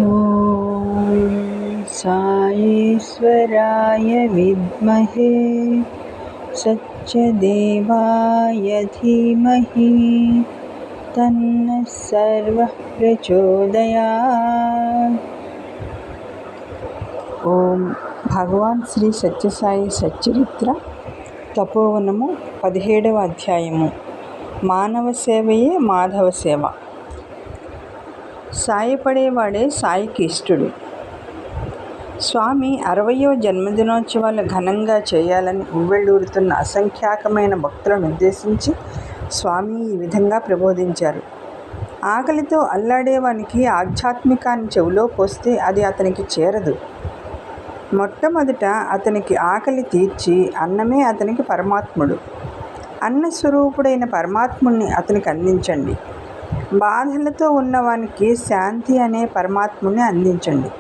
ఓం సాయేశ్వరాయ విద్మహే సత్యదేవాయ ధీమహి తన్నః సర్వః ప్రచోదయాత్. ఓం భగవాన్ శ్రీ సత్యసాయి సచ్చరిత్ర తపోవనము 17వ అధ్యాయము. మానవ సేవయే మాధవ సేవ. సాయపడేవాడే సాయికి ఇష్టడు. స్వామి 60వ జన్మదినోత్సవాలు ఘనంగా చేయాలని ఉవ్వెళ్ళూరుతున్న అసంఖ్యాకమైన భక్తులను ఉద్దేశించి స్వామి ఈ విధంగా ప్రబోధించారు. ఆకలితో అల్లాడేవానికి ఆధ్యాత్మికాన్ని చెవిలో పోస్తే అది అతనికి చేరదు. మొట్టమొదట అతనికి ఆకలి తీర్చి అన్నమే అతనికి పరమాత్ముడు. అన్నస్వరూపుడైన పరమాత్ముడిని అతనికి అందించండి. బాధలతో ఉన్నవానికి శాంతి అనే పరమాత్ముడిని అందించండి.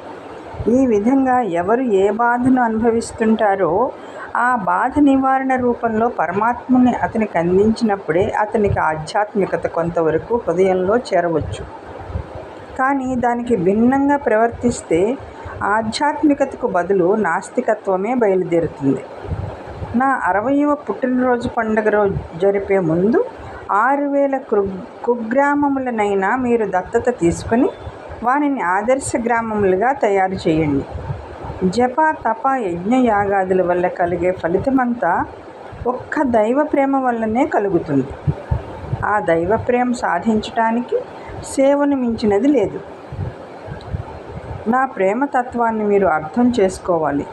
ఈ విధంగా ఎవరు ఏ బాధను అనుభవిస్తుంటారో ఆ బాధ నివారణ రూపంలో పరమాత్ముడిని అతనికి అందించినప్పుడే అతనికి ఆధ్యాత్మికత కొంతవరకు హృదయంలో చేరవచ్చు. కానీ దానికి భిన్నంగా ప్రవర్తిస్తే ఆధ్యాత్మికతకు బదులు నాస్తికత్వమే బయలుదేరుతుంది. నా 60వ పుట్టినరోజు పండుగ జరిపే ముందు 6000 కుగ్రామములనైనా మీరు దత్తత తీసుకుని వానిని ఆదర్శ గ్రామములుగా తయారు చేయండి. జప తప యజ్ఞ యాగాదుల వల్ల కలిగే ఫలితమంతా ఒక్క దైవ ప్రేమ వల్లనే కలుగుతుంది. ఆ దైవ ప్రేమ సాధించటానికి సేవను మించినది లేదు. నా ప్రేమ తత్వాన్ని మీరు అర్థం చేసుకోవాలి.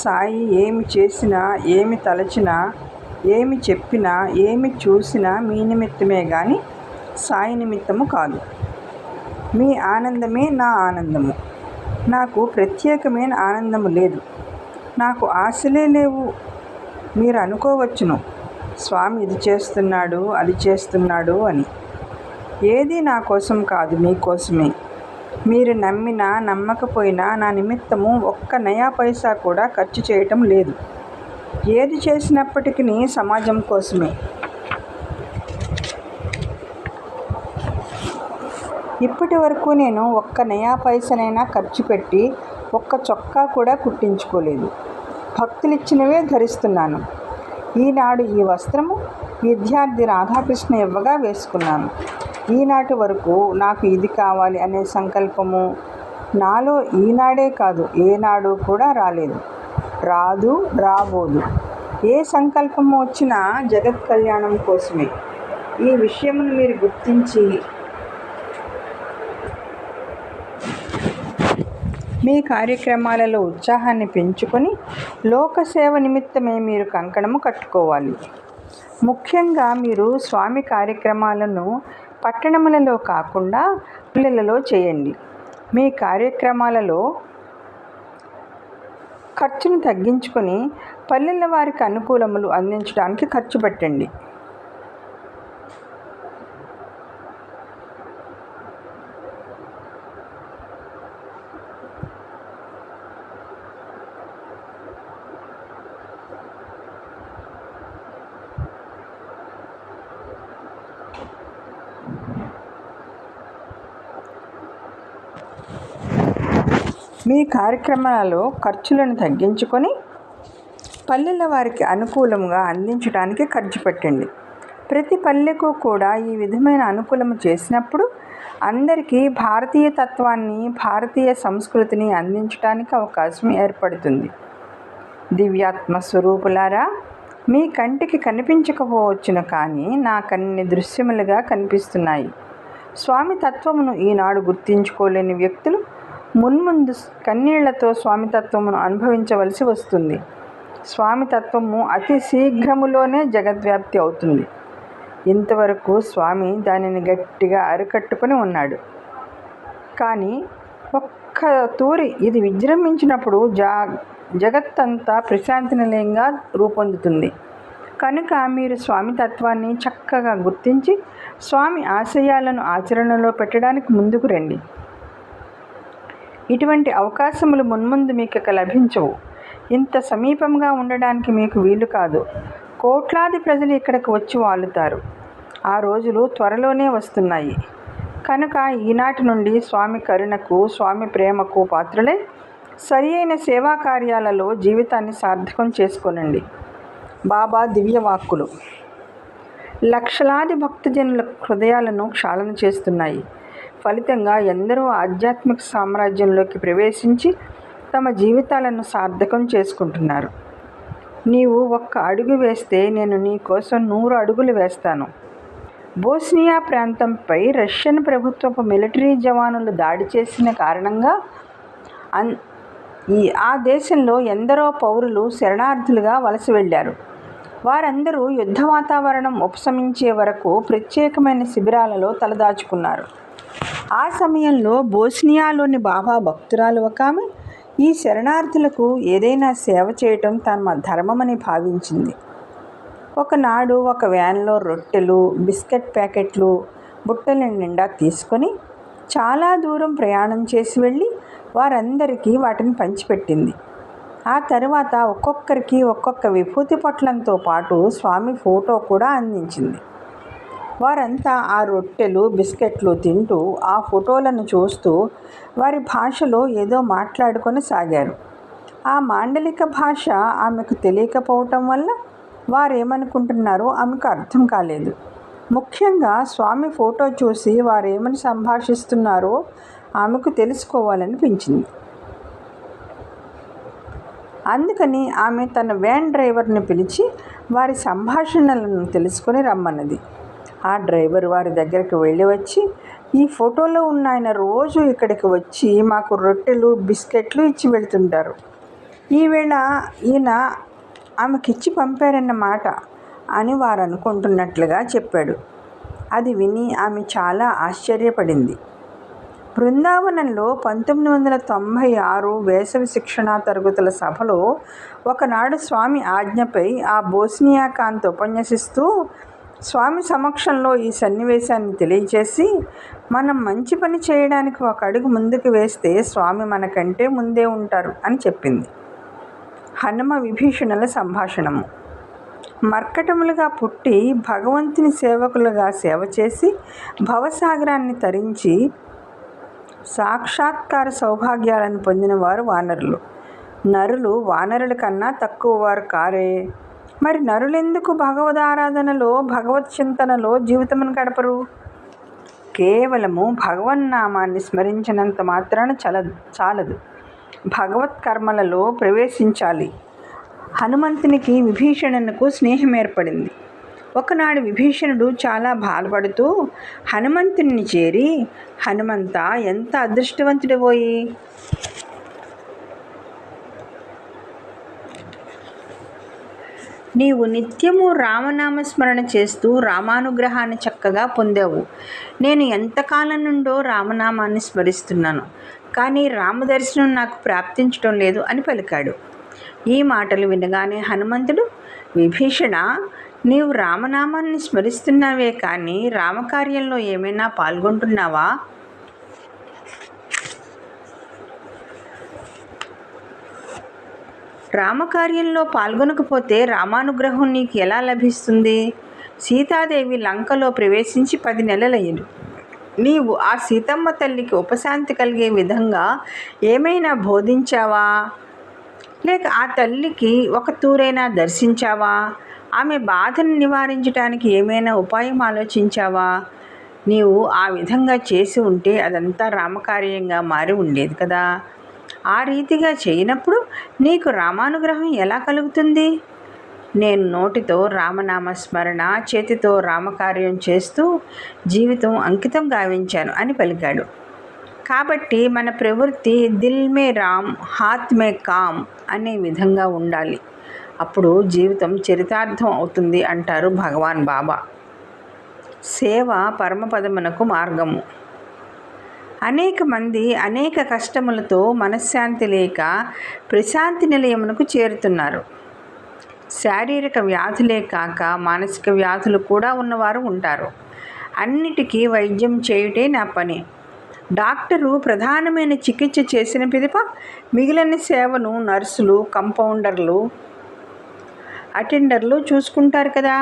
సాయి ఏమి చేసినా, ఏమి తలచినా, ఏమి చెప్పినా, ఏమి చూసినా మీ నిమిత్తమే కానీ సాయి నిమిత్తము కాదు. మీ ఆనందమే నా ఆనందము. నాకు ప్రత్యేకమైన ఆనందము లేదు. నాకు ఆశలే లేవు. మీరు అనుకోవచ్చును, స్వామి ఇది చేస్తున్నాడు, అది చేస్తున్నాడు అని. ఏది నా కోసం కాదు, మీకోసమే. మీరు నమ్మినా నమ్మకపోయినా నా నిమిత్తము ఒక్క నయా పైసా కూడా ఖర్చు చేయటం లేదు. ఏది చేసినప్పటికీ సమాజం కోసమే. ఇప్పటి వరకు నేను ఒక్క నయా పైసనైనా ఖర్చు పెట్టి ఒక్క చొక్కా కూడా కుట్టించుకోలేదు. భక్తులిచ్చినవే ధరిస్తున్నాను. ఈనాడు ఈ వస్త్రము విద్యార్థి రాధాకృష్ణ ఇవ్వగా వేసుకున్నాను. ఈనాటి వరకు నాకు ఇది కావాలి అనే సంకల్పము నాలో ఈనాడే కాదు, ఏనాడు కూడా రాలేదు, రాదు, రాబోదు. ఏ సంకల్పము వచ్చినా జగత్ కళ్యాణం కోసమే. ఈ విషయమును మీరు గుర్తించి మీ కార్యక్రమాలలో ఉత్సాహాన్ని పెంచుకొని లోకసేవ నిమిత్తమే మీరు కంకణము కట్టుకోవాలి. ముఖ్యంగా మీరు స్వామి కార్యక్రమాలను పట్టణములలో కాకుండా పల్లెలలో చేయండి. మీ కార్యక్రమాలలో ఖర్చును తగ్గించుకొని పల్లెల వారికి అనుకూలములు అందించడానికి ఖర్చు పెట్టండి. మీ కార్యక్రమాలలో ఖర్చులను తగ్గించుకొని పల్లెల వారికి అనుకూలంగా అందించడానికి ఖర్చు పెట్టండి. ప్రతి పల్లెకు కూడా ఈ విధమైన అనుకూలము చేసినప్పుడు అందరికీ భారతీయ తత్వాన్ని, భారతీయ సంస్కృతిని అందించడానికి అవకాశం ఏర్పడుతుంది. దివ్యాత్మ స్వరూపులారా, మీ కంటికి కనిపించకపోవచ్చును, కానీ నాకన్ని దృశ్యములుగా కనిపిస్తున్నాయి. స్వామి తత్వమును ఈనాడు గుర్తించుకోలేని వ్యక్తులు మున్ముందు కన్నీళ్లతో స్వామితత్వమును అనుభవించవలసి వస్తుంది. స్వామితత్వము అతి శీఘ్రములోనే జగద్వ్యాప్తి అవుతుంది. ఇంతవరకు స్వామి దానిని గట్టిగా అరికట్టుకొని ఉన్నాడు. కానీ ఒక్క తూరి ఇది విజృంభించినప్పుడు జగత్తంతా ప్రశాంతి నిలయంగా రూపొందుతుంది. కనుక మీరు స్వామి తత్వాన్ని చక్కగా గుర్తించి స్వామి ఆశయాలను ఆచరణలో పెట్టడానికి ముందుకు రండి. ఇటువంటి అవకాశములు మున్ముందు మీకు లభించవు. ఇంత సమీపంగా ఉండడానికి మీకు వీలు కాదు. కోట్లాది ప్రజలు ఇక్కడికి వచ్చి వాలుతారు. ఆ రోజులు త్వరలోనే వస్తున్నాయి. కనుక ఈనాటి నుండి స్వామి కరుణకు, స్వామి ప్రేమకు పాత్రులై సరి అయిన సేవా కార్యాలలో జీవితాన్ని సార్థకం చేసుకోనండి. బాబా దివ్యవాక్కులు లక్షలాది భక్తజనుల హృదయాలను క్షాళన చేస్తున్నాయి. ఫలితంగా ఎందరో ఆధ్యాత్మిక సామ్రాజ్యంలోకి ప్రవేశించి తమ జీవితాలను సార్థకం చేసుకుంటున్నారు. నీవు 1 అడుగు వేస్తే నేను నీ కోసం 100 అడుగులు వేస్తాను. బోస్నియా ప్రాంతంపై రష్యన్ ప్రభుత్వపు మిలిటరీ జవానులు దాడి చేసిన కారణంగా ఆ దేశంలో ఎందరో పౌరులు శరణార్థులుగా వలస వెళ్ళారు. వారందరూ యుద్ధ వాతావరణం ఉపశమించే వరకు ప్రత్యేకమైన శిబిరాలలో తలదాచుకున్నారు. ఆ సమయంలో బోస్నియాలోని బాబా భక్తురాలు ఒక ఆమె ఈ శరణార్థులకు ఏదైనా సేవ చేయటం తమ ధర్మమని భావించింది. ఒకనాడు ఒక వ్యాన్లో రొట్టెలు, బిస్కెట్ ప్యాకెట్లు బుట్టల నిండా తీసుకొని చాలా దూరం ప్రయాణం చేసి వెళ్ళి వారందరికీ వాటిని పంచిపెట్టింది. ఆ తర్వాత ఒక్కొక్కరికి ఒక్కొక్క విభూతి పొట్లంతో పాటు స్వామి ఫోటో కూడా అందించింది. వారంతా ఆ రొట్టెలు, బిస్కెట్లు తింటూ ఆ ఫోటోలను చూస్తూ వారి భాషలో ఏదో మాట్లాడుకొని సాగారు. ఆ మాండలిక భాష ఆమెకు తెలియకపోవటం వల్ల వారేమనుకుంటున్నారో ఆమెకు అర్థం కాలేదు. ముఖ్యంగా స్వామి ఫోటో చూసి వారేమని సంభాషిస్తున్నారో ఆమెకు తెలుసుకోవాలనిపించింది. అందుకని ఆమె తన వ్యాన్ డ్రైవర్ని పిలిచి వారి సంభాషణలను తెలుసుకొని రమ్మన్నది. ఆ డ్రైవర్ వారి దగ్గరికి వెళ్ళి వచ్చి, ఈ ఫోటోలో ఉన్న ఆయన రోజు ఇక్కడికి వచ్చి మాకు రొట్టెలు, బిస్కెట్లు ఇచ్చి వెళ్తుంటారు. ఈవేళ ఈయన ఆమెకిచ్చి పంపారన్నమాట అని వారు అనుకుంటున్నట్లుగా చెప్పాడు. అది విని ఆమె చాలా ఆశ్చర్యపడింది. బృందావనంలో 1996 వేసవి శిక్షణా తరగతుల సభలో ఒకనాడు స్వామి ఆజ్ఞపై ఆ బోస్నియా కాంత్ ఉపన్యసిస్తూ స్వామి సమక్షంలో ఈ సన్నివేశాన్ని తెలియచేసి, మనం మంచి పని చేయడానికి 1 అడుగు ముందుకు వేస్తే స్వామి మనకంటే ముందే ఉంటారు అని చెప్పింది. హనుమ విభీషణుల సంభాషణము. మర్కటములుగా పుట్టి భగవంతుని సేవకులుగా సేవ చేసి భవసాగరాన్ని తరించి సాక్షాత్కార సౌభాగ్యాలను పొందిన వారు వానరులు. నరులు వానరుల కన్నా తక్కువ వారు కారే. మరి నరులెందుకు భగవదారాధనలో, భగవత్ చింతనలో జీవితమును గడపరు? కేవలము భగవన్నామాన్ని స్మరించినంత మాత్రాన చాలదు, భగవత్ కర్మలలో ప్రవేశించాలి. హనుమంతునికి విభీషణునకు స్నేహం ఏర్పడింది. ఒకనాడు విభీషణుడు చాలా బాధపడుతూ హనుమంతుని చేరి, హనుమంత, ఎంత అదృష్టవంతుడివోయి, నీవు నిత్యము రామనామస్మరణ చేస్తూ రామానుగ్రహాన్ని చక్కగా పొందావు. నేను ఎంతకాలం నుండో రామనామాన్ని స్మరిస్తున్నాను, కానీ రామదర్శనం నాకు ప్రాప్తించడం లేదు అని పలికాడు. ఈ మాటలు వినగానే హనుమంతుడు, విభీషణ, నీవు రామనామాన్ని స్మరిస్తున్నావే కానీ రామకార్యంలో ఏమైనా పాల్గొంటున్నావా? రామకార్యంలో పాల్గొనకపోతే రామానుగ్రహం నీకు ఎలా లభిస్తుంది? సీతాదేవి లంకలో ప్రవేశించి 10 నెలలయ్యింది. నీవు ఆ సీతమ్మ తల్లికి ఉపశాంతి కలిగే విధంగా ఏమైనా బోధించావా? లేక ఆ తల్లికి ఒక తూరైనా దర్శించావా? ఆమె బాధను నివారించడానికి ఏమైనా ఉపాయం ఆలోచించావా? నీవు ఆ విధంగా చేసి ఉంటే అదంతా రామకార్యంగా మారి ఉండేది కదా. ఆ రీతిగా చేయనప్పుడు నీకు రామానుగ్రహం ఎలా కలుగుతుంది? నేను నోటితో రామనామస్మరణ, చేతితో రామకార్యం చేస్తూ జీవితం అంకితం గావించాను అని పలికాడు. కాబట్టి మన ప్రవృత్తి దిల్ మే రామ్, హాత్ మే కామ్ అనే విధంగా ఉండాలి. అప్పుడు జీవితం చరితార్థం అవుతుంది అంటారు భగవాన్ బాబా. సేవ పరమపదమునకు మార్గము. అనేక మంది అనేక కష్టములతో మనశ్శాంతి లేక ప్రశాంతి నిలయమునకు చేరుతున్నారు. శారీరక వ్యాధులే కాక మానసిక వ్యాధులు కూడా ఉన్నవారు ఉంటారు. అన్నిటికీ వైద్యం చేయుటే నా పని. డాక్టరు ప్రధానమైన చికిత్స చేసిన పిదప మిగిలిన సేవను నర్సులు, కంపౌండర్లు, అటెండర్లు చూసుకుంటారు కదా.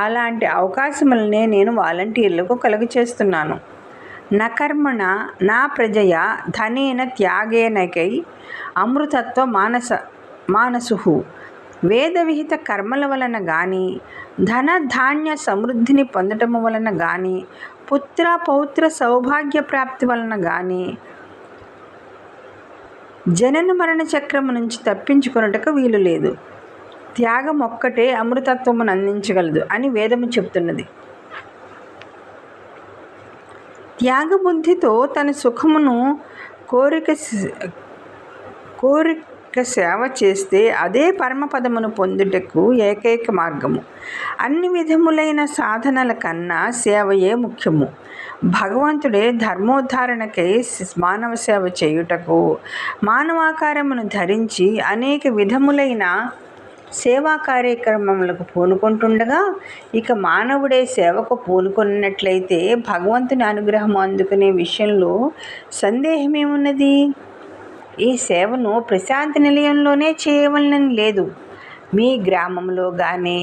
అలాంటి అవకాశములనే నేను వాలంటీర్లకు కలుగ చేస్తున్నాను. నకర్మణ నా ప్రజయా ధనేన త్యాగేనకై అమృతత్వ మానసు. వేద విహిత కర్మల వలన కానీ, ధన ధాన్య సమృద్ధిని పొందటము వలన కానీ, పుత్ర పౌత్ర సౌభాగ్య ప్రాప్తి వలన కానీ జనన మరణ చక్రము నుంచి తప్పించుకొనుటకు వీలు లేదు. త్యాగం ఒక్కటే అమృతత్వమును అందించగలదు అని వేదము చెప్తున్నది. త్యాగబుద్ధితో తన సుఖమును కోరిక సేవ చేస్తే అదే పరమపదమును పొందుటకు ఏకైక మార్గము. అన్ని విధములైన సాధనల కన్నా సేవయే ముఖ్యము. భగవంతుడే ధర్మోద్ధారణకై మానవ సేవ చేయుటకు మానవాకారమును ధరించి అనేక విధములైన సేవా కార్యక్రమములకు పూనుకుంటుండగా, ఇక మానవుడే సేవకు పూనుకున్నట్లయితే భగవంతుని అనుగ్రహం అందుకునే విషయంలో సందేహమేమున్నది? ఈ సేవను ప్రశాంతి నిలయంలోనే చేయవలనని లేదు. మీ గ్రామంలో కానీ,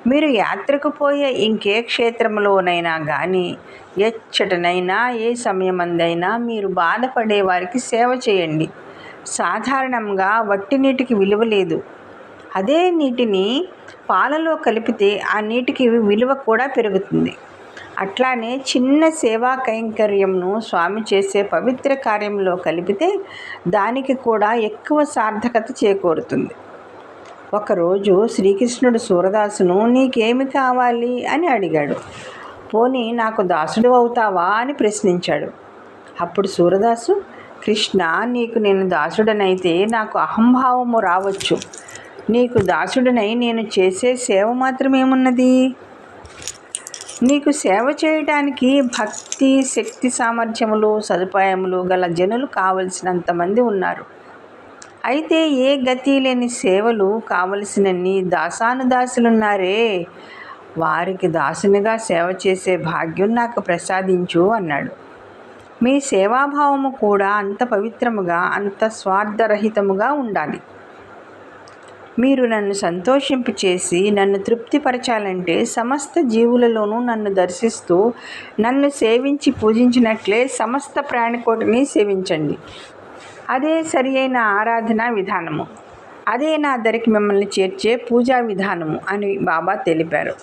మీరు యాత్రకు పోయే ఇంకే క్షేత్రంలోనైనా కానీ, ఎచ్చటనైనా ఏ సమయమందైనా మీరు బాధపడే వారికి సేవ చేయండి. సాధారణంగా వట్టి నీటికి విలువ లేదు. అదే నీటిని పాలలో కలిపితే ఆ నీటికి విలువ కూడా పెరుగుతుంది. అట్లానే చిన్న సేవా కైంకర్యంను స్వామి చేసే పవిత్ర కార్యంలో కలిపితే దానికి కూడా ఎక్కువ సార్థకత చేకూరుతుంది. ఒకరోజు శ్రీకృష్ణుడు సూరదాసును నీకేమి కావాలి అని అడిగాడు. పోనీ నాకు దాసుడు అవుతావా అని ప్రశ్నించాడు. అప్పుడు సూరదాసు, కృష్ణ, నీకు నేను దాసుడనైతే నాకు అహంభావము రావచ్చు. నీకు దాసుడనై నేను చేసే సేవ మాత్రమేమున్నది? నీకు సేవ చేయటానికి భక్తి, శక్తి, సామర్థ్యములు, సదుపాయములు గల జనులు కావలసినంతమంది ఉన్నారు. అయితే ఏ గతి లేని సేవలు కావలసినన్ని దాసానుదాసులున్నారే, వారికి దాసునిగా సేవ చేసే భాగ్యం నాకు ప్రసాదించు అన్నాడు. మీ సేవాభావము కూడా అంత పవిత్రముగా, అంత స్వార్థరహితముగా ఉండాలి. మీరు నన్ను సంతోషింపచేసి నన్ను తృప్తిపరచాలంటే సమస్త జీవులలోనూ నన్ను దర్శిస్తూ నన్ను సేవించి పూజించినట్లే సమస్త ప్రాణికోటిని సేవించండి. అదే సరి అయిన ఆరాధనా విధానము. అదే నా దరికి మిమ్మల్ని చేర్చే పూజా విధానము అని బాబా తెలిపారు.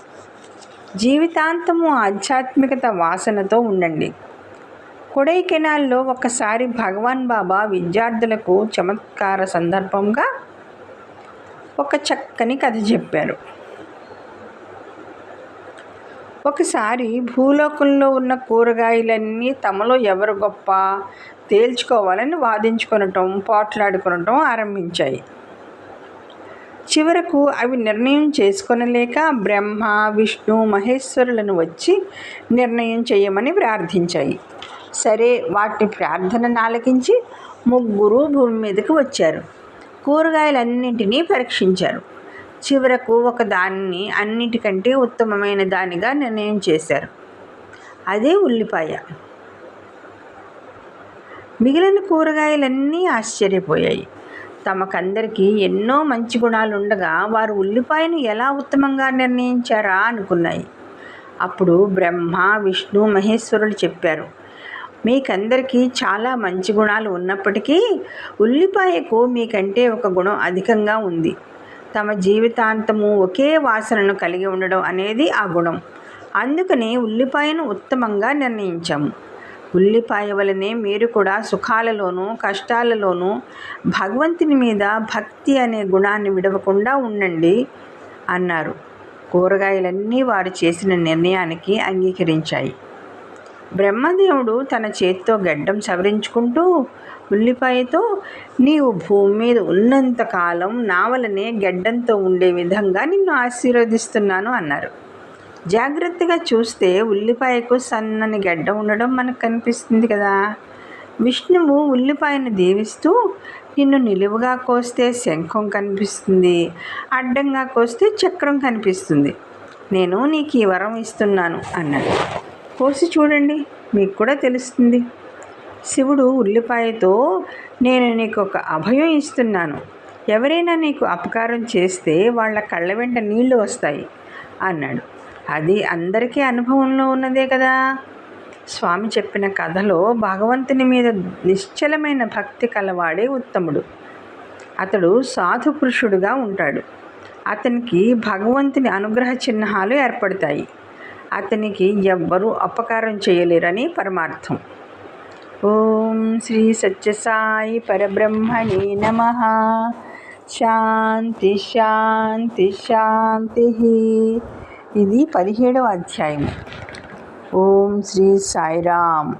జీవితాంతము ఆధ్యాత్మికత వాసనతో ఉండండి. కొడైకెనాల్లో ఒకసారి భగవాన్ బాబా విద్యార్థులకు చమత్కార సందర్భంగా ఒక చక్కని కథ చెప్పారు. ఒకసారి భూలోకంలో ఉన్న కూరగాయలన్నీ తమలో ఎవరు గొప్ప తేల్చుకోవాలని వాదించుకొనటం, పోట్లాడుకొనటం ఆరంభించాయి. చివరకు అవి నిర్ణయం చేసుకొనలేక బ్రహ్మ, విష్ణు, మహేశ్వరులను వచ్చి నిర్ణయం చేయమని ప్రార్థించాయి. సరే, వాటి ప్రార్థనను ఆలకించి ముగ్గురు భూమి మీదకి వచ్చారు. కూరగాయలన్నింటినీ పరీక్షించారు. చివరకు ఒక దానిని అన్నిటికంటే ఉత్తమమైన దానిగా నిర్ణయం చేశారు. అదే ఉల్లిపాయ. మిగిలిన కూరగాయలన్నీ ఆశ్చర్యపోయాయి. తమకందరికీ ఎన్నో మంచి గుణాలుండగా వారు ఉల్లిపాయను ఎలా ఉత్తమంగా నిర్ణయించారా అనుకున్నాయి. అప్పుడు బ్రహ్మ, విష్ణు, మహేశ్వరులు చెప్పారు, మీకందరికీ చాలా మంచి గుణాలు ఉన్నప్పటికీ ఉల్లిపాయకు మీకంటే ఒక గుణం అధికంగా ఉంది. తమ జీవితాంతము ఒకే వాసనను కలిగి ఉండడం అనేది ఆ గుణం. అందుకని ఉల్లిపాయను ఉత్తమంగా నిర్ణయించాము. ఉల్లిపాయ వలనే మీరు కూడా సుఖాలలోనూ కష్టాలలోనూ భగవంతుని మీద భక్తి అనే గుణాన్ని విడవకుండా ఉండండి అన్నారు. కూరగాయలన్నీ వారు చేసిన నిర్ణయానికి అంగీకరించాయి. బ్రహ్మదేవుడు తన చేతితో గడ్డం సవరించుకుంటూ ఉల్లిపాయతో, నీవు భూమి మీద ఉన్నంతకాలం నా వలనే గడ్డంతో ఉండే విధంగా నిన్ను ఆశీర్వదిస్తున్నాను అన్నారు. జాగ్రత్తగా చూస్తే ఉల్లిపాయకు సన్నని గడ్డ ఉండడం మనకు కనిపిస్తుంది కదా. విష్ణువు ఉల్లిపాయను దీవిస్తూ, నిన్ను నిలువుగా కోస్తే శంఖం కనిపిస్తుంది, అడ్డంగా కోస్తే చక్రం కనిపిస్తుంది. నేను నీకు ఈ వరం ఇస్తున్నాను అన్నాడు. కోసి చూడండి, మీకు కూడా తెలుస్తుంది. శివుడు ఉల్లిపాయతో, నేను నీకు ఒక అభయం ఇస్తున్నాను. ఎవరైనా నీకు అపకారం చేస్తే వాళ్ళ కళ్ళ వెంట నీళ్లు వస్తాయి అన్నాడు. అది అందరికీ అనుభవంలో ఉన్నదే కదా. స్వామి చెప్పిన కథలో భగవంతుని మీద నిశ్చలమైన భక్తి కలవాడే ఉత్తముడు. అతడు సాధు పురుషుడుగా ఉంటాడు. అతనికి భగవంతుని అనుగ్రహ చిహ్నాలు ఏర్పడతాయి. అతనికి ఎవ్వరూ అపకారం చేయలేరని పరమార్థం. ఓం శ్రీ సత్యసాయి పరబ్రహ్మణే నమః. శాంతి శాంతి శాంతి. ఇది 17వ అధ్యాయం. ఓం శ్రీ సాయిరామ్.